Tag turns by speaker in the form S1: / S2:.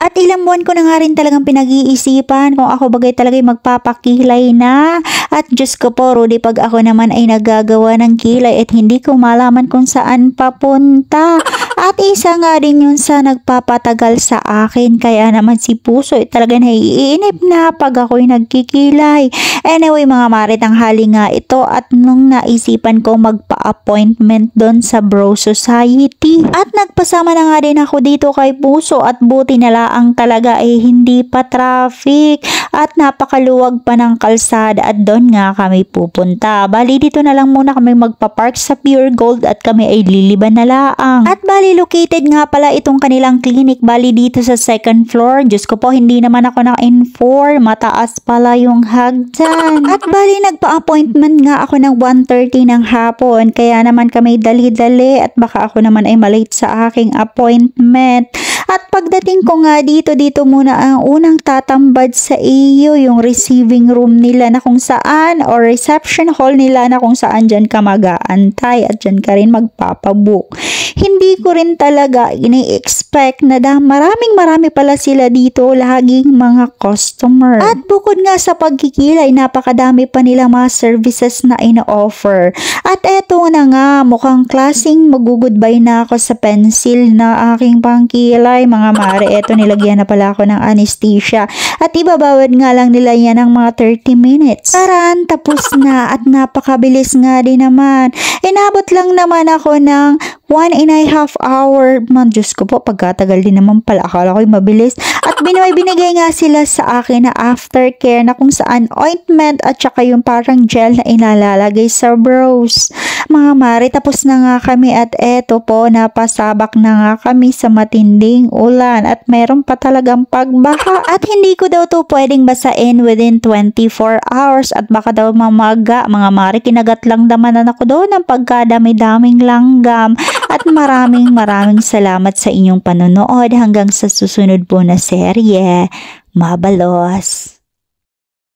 S1: At ilang buwan ko na nga rin talagang pinag-iisipan kung ako bagay talaga magpapakilay na. At Diyos ko po, Rudy, pag ako naman ay nagagawa ng kilay at hindi ko malaman kung saan papunta. At isa nga din yun sa nagpapatagal sa akin. Kaya naman si Puso talaga naiinip na pag ako'y nagkikilay. Anyway mga mare, tanghali nga ito at nung naisipan ko magpa-appointment doon sa Bro Society. At nagpasama na nga din ako dito kay Puso at buti na ang talaga ay hindi pa traffic at napakaluwag pa ng kalsada at doon nga kami pupunta. Bali dito na lang muna kami magpa-park sa Pure Gold at kami ay liliban na laang. At bali located nga pala itong kanilang clinic bali dito sa second floor. Diyos ko po, hindi naman ako na-inform. Mataas pala yung hagdan. At bali nagpa-appointment nga ako ng 1:30 ng hapon. Kaya naman kami dali-dali at baka ako naman ay malate sa aking appointment. At pagdating ko nga dito muna ang unang tatambad sa iyo, yung receiving room nila na kung saan or reception hall nila na kung saan dyan ka mag-aantay at dyan ka rin magpapabook. Hindi ko rin talaga ini-expect na marami pala sila dito, laging mga customer. At bukod nga sa pagkikilay, napakadami pa nila mga services na ina-offer. At eto na nga, mukhang klaseng mag-goodbye na ako sa pencil na aking pangkilay. Mga mare, eto nilagyan na pala ako ng anesthesia. At ibabawad nga lang nila yan ng mga 30 minutes. Taran, tapos na at napakabilis nga din naman. Inabot lang naman ako ng 1.5 hour. Man, Diyos ko po, pagkatagal din naman pala. Akala ko'y mabilis. At binigay nga sila sa akin na aftercare na kung saan ointment at saka yung parang gel na inalalagay sa brows. Mga mare, tapos na nga kami at eto po, napasabak na nga kami sa matinding ulan at meron pa talagang pagbaha. At hindi ko daw to pwedeng basain within 24 hours at baka daw mamaga. Mga mare, kinagat lang damanan ako doon ng pagkadami-daming langgam. At maraming salamat sa inyong panonood hanggang sa susunod po na serye. Mabalos!